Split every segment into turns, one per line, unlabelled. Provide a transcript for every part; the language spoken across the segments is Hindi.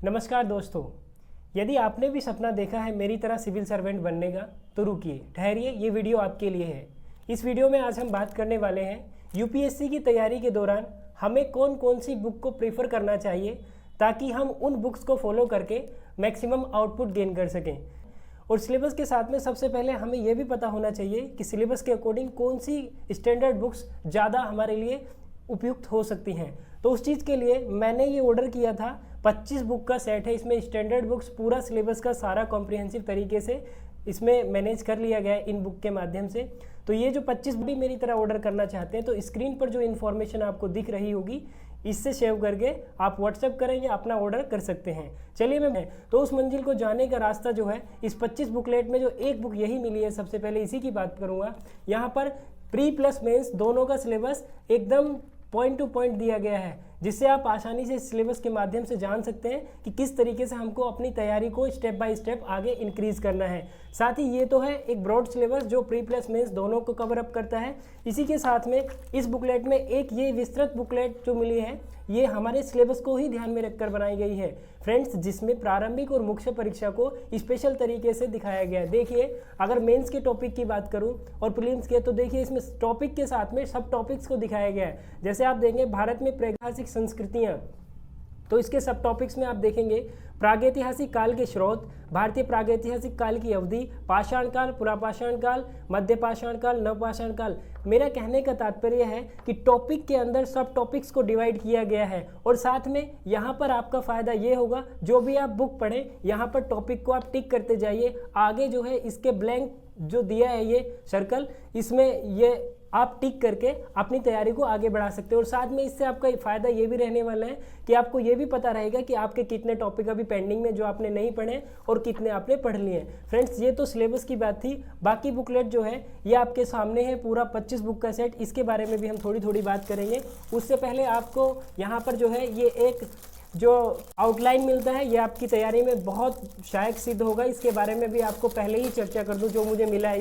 नमस्कार दोस्तों। यदि आपने भी सपना देखा है मेरी तरह सिविल सर्वेंट बनने का, तो रुकिए, ठहरिए, ये वीडियो आपके लिए है। इस वीडियो में आज हम बात करने वाले हैं यूपीएससी की तैयारी के दौरान हमें कौन कौन सी बुक को प्रीफर करना चाहिए ताकि हम उन बुक्स को फॉलो करके मैक्सिमम आउटपुट गेन कर सकें। और सिलेबस के साथ में सबसे पहले हमें यह भी पता होना चाहिए कि सिलेबस के अकॉर्डिंग कौन सी स्टैंडर्ड बुक्स ज़्यादा हमारे लिए उपयुक्त हो सकती हैं। तो उस चीज़ के लिए मैंने ये ऑर्डर किया था। 25 बुक का सेट है, इसमें स्टैंडर्ड बुक्स पूरा सिलेबस का सारा कॉम्प्रिहेंसिव तरीके से इसमें मैनेज कर लिया गया है इन बुक के माध्यम से। तो ये जो 25 भी मेरी तरह ऑर्डर करना चाहते हैं तो स्क्रीन पर जो इन्फॉर्मेशन आपको दिख रही होगी इससे सेव करके आप व्हाट्सएप करें या अपना ऑर्डर कर सकते हैं। चलिए मैं तो उस मंजिल को जाने का रास्ता जो है इस 25 बुकलेट में जो एक बुक यही मिली है, सबसे पहले इसी की बात करूँगा। यहाँ पर प्री प्लस मेंस दोनों का सिलेबस एकदम पॉइंट टू पॉइंट दिया गया है, जिससे आप आसानी से सिलेबस के माध्यम से जान सकते हैं कि किस तरीके से हमको अपनी तैयारी को स्टेप बाय स्टेप आगे इंक्रीज करना है। साथ ही ये तो है एक ब्रॉड सिलेबस जो प्री प्लस मेंस दोनों को कवर अप करता है। इसी के साथ में इस बुकलेट में एक ये विस्तृत बुकलेट जो मिली है ये हमारे सिलेबस को ही ध्यान में रखकर बनाई गई है फ्रेंड्स, जिसमें प्रारंभिक और मुख्य परीक्षा को स्पेशल तरीके से दिखाया गया है। देखिए, अगर मेंस के टॉपिक की बात करूं और प्रीलिम्स के, तो देखिए इसमें टॉपिक के साथ में सब टॉपिक्स को दिखाया गया है। जैसे आप देखेंगे भारत में प्रागैतिहासिक संस्कृतियां, तो इसके सब टॉपिक्स में आप देखेंगे प्रागैतिहासिक काल के स्रोत, भारतीय प्रागैतिहासिक काल की अवधि, पाषाण काल, पुरापाषाण काल, मध्य पाषाण काल, नवपाषाण काल। मेरा कहने का तात्पर्य है कि टॉपिक के अंदर सब टॉपिक्स को डिवाइड किया गया है। और साथ में यहाँ पर आपका फ़ायदा ये होगा, जो भी आप बुक पढ़ें यहाँ पर टॉपिक को आप टिक करते जाइए। आगे जो है इसके ब्लैंक जो दिया है ये सर्कल, इसमें ये आप टिक करके अपनी तैयारी को आगे बढ़ा सकते हो। और साथ में इससे आपका फ़ायदा ये भी रहने वाला है कि आपको ये भी पता रहेगा कि आपके कितने टॉपिक अभी पेंडिंग में जो आपने नहीं पढ़े और कितने आपने पढ़ लिए हैं। फ्रेंड्स, ये तो सिलेबस की बात थी। बाकी बुकलेट जो है ये आपके सामने है, पूरा 25 बुक का सेट। इसके बारे में भी हम थोड़ी थोड़ी बात करेंगे। उससे पहले आपको यहाँ पर जो है ये एक जो आउटलाइन मिलता है ये आपकी तैयारी में बहुत सहायक सिद्ध होगा। इसके बारे में भी आपको पहले ही चर्चा कर दूं जो मुझे मिला है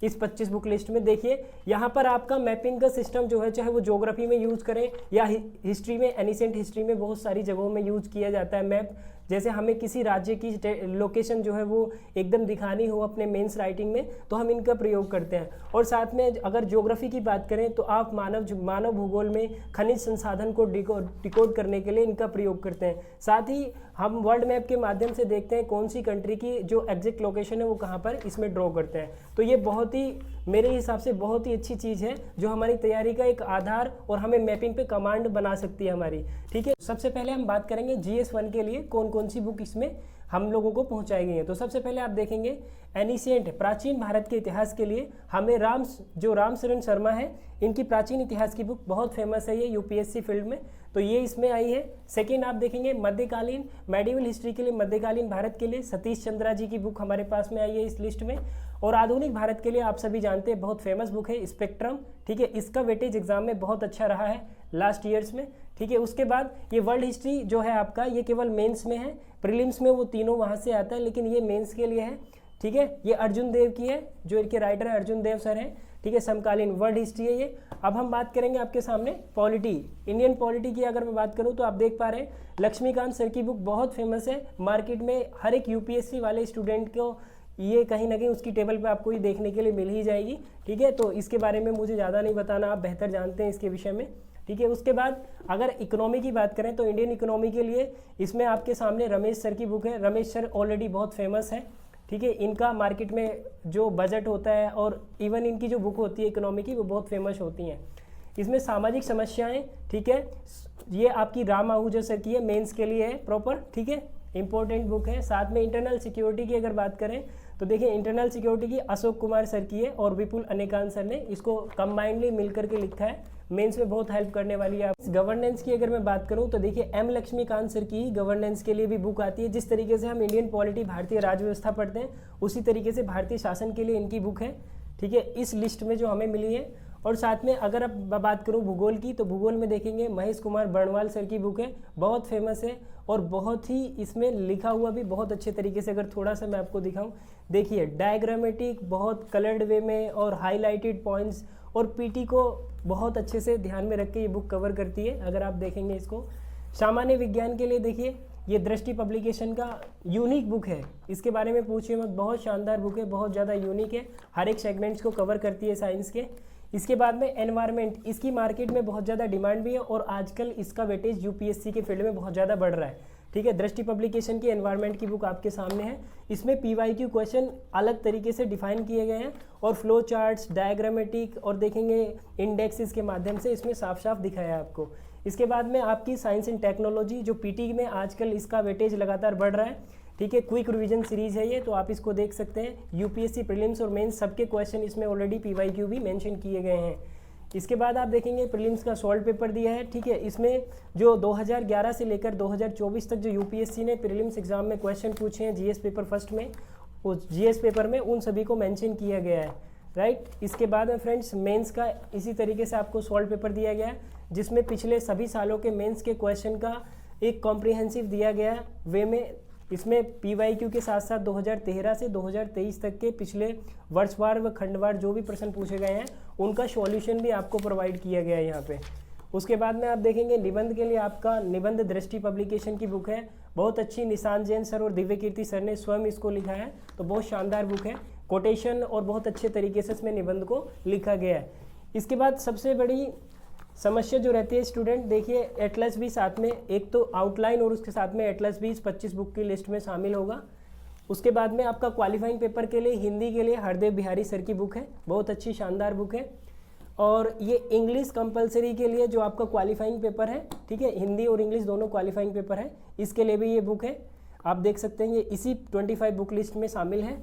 इस 25 बुक लिस्ट में। देखिए यहाँ पर आपका मैपिंग का सिस्टम जो है, चाहे वो ज्योग्राफी में यूज़ करें या हिस्ट्री में, एनिसेंट हिस्ट्री में बहुत सारी जगहों में यूज़ किया जाता है मैप। जैसे हमें किसी राज्य की लोकेशन जो है वो एकदम दिखानी हो अपने मेंस राइटिंग में, तो हम इनका प्रयोग करते हैं। और साथ में अगर ज्योग्राफी की बात करें तो आप मानव भूगोल में खनिज संसाधन को डिकोड करने के लिए इनका प्रयोग करते हैं। साथ ही हम वर्ल्ड मैप के माध्यम से देखते हैं कौन सी कंट्री की जो एग्जैक्ट लोकेशन है वो कहाँ पर, इसमें ड्रॉ करते हैं। तो ये बहुत ही मेरे हिसाब से बहुत ही अच्छी चीज़ है जो हमारी तैयारी का एक आधार और हमें मैपिंग पे कमांड बना सकती है हमारी। ठीक है, सबसे पहले हम बात करेंगे GS1 के लिए कौन कौन सी बुक इसमें हम लोगों को पहुंचाई गई है। तो सबसे पहले आप देखेंगे एनिशिएंट प्राचीन भारत के इतिहास के लिए हमें रामशरण शर्मा है, इनकी प्राचीन इतिहास की बुक बहुत फेमस है ये यूपीएससी फील्ड में, तो ये इसमें आई है। सेकेंड आप देखेंगे मध्यकालीन मेडिवल हिस्ट्री के लिए, मध्यकालीन भारत के लिए सतीश चंद्रा जी की बुक हमारे पास में आई है इस लिस्ट में। और आधुनिक भारत के लिए आप सभी जानते हैं बहुत फेमस बुक है स्पेक्ट्रम। ठीक है, इसका वेटेज एग्जाम में बहुत अच्छा रहा है लास्ट ईयर्स में। ठीक है, उसके बाद ये वर्ल्ड हिस्ट्री जो है आपका ये केवल मेंस में है, प्रीलिम्स में वो तीनों वहाँ से आता है, लेकिन ये मेंस के लिए है। ठीक है, ये अर्जुन देव की है, जो इनके राइटर है अर्जुन देव सर हैं। ठीक है, समकालीन वर्ल्ड हिस्ट्री है ये। अब हम बात करेंगे आपके सामने पॉलिटी, इंडियन पॉलिटी की अगर मैं बात करूं तो आप देख पा रहे हैं लक्ष्मीकांत सर की बुक बहुत फेमस है मार्केट में। हर एक यूपीएससी वाले स्टूडेंट को ये कहीं ना कहीं उसकी टेबल पे आपको ये देखने के लिए मिल ही जाएगी। ठीक है, तो इसके बारे में मुझे ज़्यादा नहीं बताना, आप बेहतर जानते हैं इसके विषय में। ठीक है, उसके बाद अगर इकोनॉमी की बात करें तो इंडियन इकोनॉमी के लिए इसमें आपके सामने रमेश सर की बुक है। रमेश सर ऑलरेडी बहुत फेमस है। ठीक है, इनका मार्केट में जो बजट होता है और इवन इनकी जो बुक होती है इकोनॉमी की वो बहुत फेमस होती हैं। इसमें सामाजिक समस्याएं, ठीक है, ये आपकी राम आहूजा सर की है, मेंस के लिए है प्रॉपर। ठीक है, इंपॉर्टेंट बुक है। साथ में इंटरनल सिक्योरिटी की अगर बात करें तो देखिए इंटरनल सिक्योरिटी की अशोक कुमार सर की है और विपुल अनेकांत सर ने इसको कंबाइंडली मिलकर के लिखा है, मेंस में बहुत हेल्प करने वाली है। गवर्नेंस की अगर मैं बात करूं तो देखिए M लक्ष्मीकांत सर की गवर्नेंस के लिए भी बुक आती है। जिस तरीके से हम इंडियन पॉलिटी भारतीय राज्य व्यवस्था पढ़ते हैं उसी तरीके से भारतीय शासन के लिए इनकी बुक है। ठीक है, इस लिस्ट में जो हमें मिली है। और साथ में अगर अब बात करूं भूगोल की तो भूगोल में देखेंगे महेश कुमार बर्णवाल सर की बुक है, बहुत फेमस है और बहुत ही इसमें लिखा हुआ भी बहुत अच्छे तरीके से। अगर थोड़ा सा मैं आपको दिखाऊं, देखिए डायग्रामेटिक बहुत कलर्ड वे में और हाईलाइटेड पॉइंट्स और पीटी को बहुत अच्छे से ध्यान में रख के ये बुक कवर करती है। अगर आप देखेंगे इसको सामान्य विज्ञान के लिए देखिए ये दृष्टि पब्लिकेशन का यूनिक बुक है, इसके बारे में पूछिए मत, बहुत शानदार बुक है, बहुत ज़्यादा यूनिक है, हर एक सेगमेंट्स को कवर करती है साइंस के। इसके बाद में एनवायरनमेंट, इसकी मार्केट में बहुत ज़्यादा डिमांड भी है और आजकल इसका वेटेज यूपीएससी के फील्ड में बहुत ज़्यादा बढ़ रहा है। ठीक है, दृष्टि पब्लिकेशन की एनवायरनमेंट की बुक आपके सामने है। इसमें पीवाईक्यू क्वेश्चन अलग तरीके से डिफाइन किए गए हैं और फ्लो चार्ट्स, डायग्रामेटिक और देखेंगे इंडेक्सेस के माध्यम से इसमें साफ साफ दिखाया है आपको। इसके बाद में आपकी साइंस एंड टेक्नोलॉजी, जो पीटी में आजकल इसका वेटेज लगातार बढ़ रहा है। ठीक है, क्विक रिवीजन सीरीज है ये, तो आप इसको देख सकते हैं। यूपीएससी प्रीलिम्स और मेंस सबके क्वेश्चन इसमें ऑलरेडी पीवाईक्यू भी मेंशन किए गए हैं। इसके बाद आप देखेंगे प्रीलिम्स का सॉल्व पेपर दिया है। ठीक है, इसमें जो 2011 से लेकर 2024 तक जो यूपीएससी ने प्रीलिम्स एग्जाम में क्वेश्चन पूछे हैं जीएस पेपर फर्स्ट में, उस जीएस पेपर में उन सभी को मेंशन किया गया है। राइट, इसके बाद में फ्रेंड्स मेंस का इसी तरीके से आपको सॉल्व पेपर दिया गया है, जिसमें पिछले सभी सालों के मेंस के क्वेश्चन का एक कॉम्प्रिहेंसिव दिया गया वे में। इसमें पीवाईक्यू के साथ साथ 2013 से 2023 तक के पिछले वर्षवार व खंडवार जो भी प्रश्न पूछे गए हैं उनका सॉल्यूशन भी आपको प्रोवाइड किया गया है यहाँ पे। उसके बाद में आप देखेंगे निबंध के लिए आपका निबंध दृष्टि पब्लिकेशन की बुक है, बहुत अच्छी, निशांत जैन सर और दिव्य कीर्ति सर ने स्वयं इसको लिखा है, तो बहुत शानदार बुक है। कोटेशन और बहुत अच्छे तरीके से इसमें निबंध को लिखा गया है। इसके बाद सबसे बड़ी समस्या जो रहती है स्टूडेंट, देखिए एटलस भी साथ में, एक तो आउटलाइन और उसके साथ में एटलस भी इस 25 बुक की लिस्ट में शामिल होगा। उसके बाद में आपका क्वालिफाइंग पेपर के लिए हिंदी के लिए हरदेव बिहारी सर की बुक है, बहुत अच्छी शानदार बुक है। और ये इंग्लिश कंपलसरी के लिए जो आपका क्वालिफाइंग पेपर है, ठीक है, हिंदी और इंग्लिश दोनों क्वालिफाइंग पेपर है, इसके लिए भी ये बुक है। आप देख सकते हैं ये इसी 25 बुक लिस्ट में शामिल है।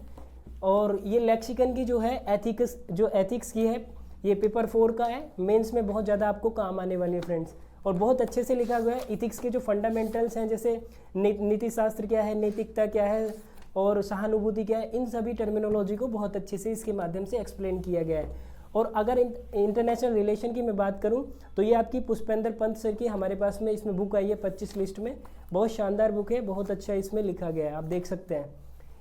और ये लेक्सिकन की जो है एथिक्स की है, ये पेपर 4 का है, मेंस में बहुत ज़्यादा आपको काम आने वाली है फ्रेंड्स, और बहुत अच्छे से लिखा गया है। इथिक्स के जो फंडामेंटल्स हैं, जैसे नीति शास्त्र क्या है, नैतिकता क्या है और सहानुभूति क्या है, इन सभी टर्मिनोलॉजी को बहुत अच्छे से इसके माध्यम से एक्सप्लेन किया गया है। और अगर इंटरनेशनल रिलेशन की मैं बात करूं तो ये आपकी पुष्पेंद्र पंत सर की हमारे पास में इसमें बुक आई है 25 लिस्ट में, बहुत शानदार बुक है, बहुत अच्छा इसमें लिखा गया है, आप देख सकते हैं।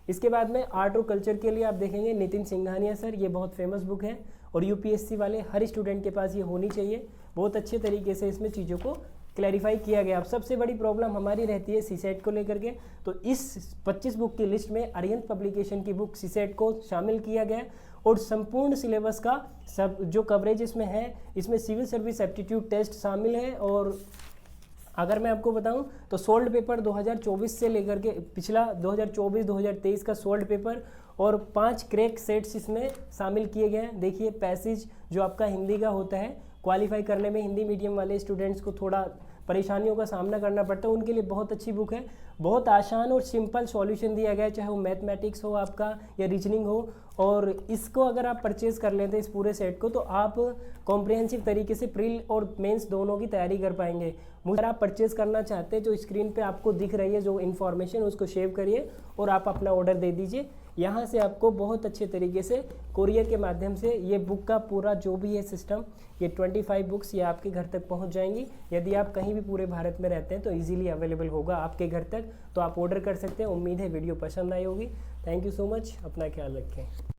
इसके बाद में आर्ट और कल्चर के लिए आप देखेंगे नितिन सिंघानिया सर, ये बहुत फेमस बुक है और यूपीएससी वाले हर स्टूडेंट के पास ये होनी चाहिए। बहुत अच्छे तरीके से इसमें चीज़ों को क्लैरिफाई किया गया। अब सबसे बड़ी प्रॉब्लम हमारी रहती है सीसेट को लेकर के, तो इस 25 बुक की लिस्ट में अरिहंत पब्लिकेशन की बुक सीसेट को शामिल किया गया और संपूर्ण सिलेबस का सब जो कवरेज इसमें है, इसमें सिविल सर्विस एप्टीट्यूड टेस्ट शामिल है। और अगर मैं आपको बताऊं तो सोल्ड पेपर 2024 से लेकर के पिछला 2024-2023 का सोल्ड पेपर और 5 क्रैक सेट्स इसमें शामिल किए गए हैं। देखिए पैसेज जो आपका हिंदी का होता है, क्वालिफाई करने में हिंदी मीडियम वाले स्टूडेंट्स को थोड़ा परेशानियों का सामना करना पड़ता है, उनके लिए बहुत अच्छी बुक है। बहुत आसान और सिंपल सॉल्यूशन दिया गया है, चाहे वो मैथमेटिक्स हो आपका या रीजनिंग हो। और इसको अगर आप परचेज़ कर लेते हैं इस पूरे सेट को, तो आप कॉम्प्रिहेंसिव तरीके से प्रील और मेंस दोनों की तैयारी कर पाएंगे। अगर आप परचेज़ करना चाहते हैं, जो स्क्रीन पे आपको दिख रही है जो इन्फॉर्मेशन, उसको सेव करिए और आप अपना ऑर्डर दे दीजिए। यहाँ से आपको बहुत अच्छे तरीके से कोरियर के माध्यम से ये बुक का पूरा जो भी है सिस्टम, ये 25 बुक्स ये आपके घर तक पहुँच जाएंगी। यदि आप कहीं भी पूरे भारत में रहते हैं तो ईजिली अवेलेबल होगा आपके घर तक, तो आप ऑर्डर कर सकते हैं। उम्मीद है वीडियो पसंद आई होगी। थैंक यू सो मच, अपना ख्याल रखें।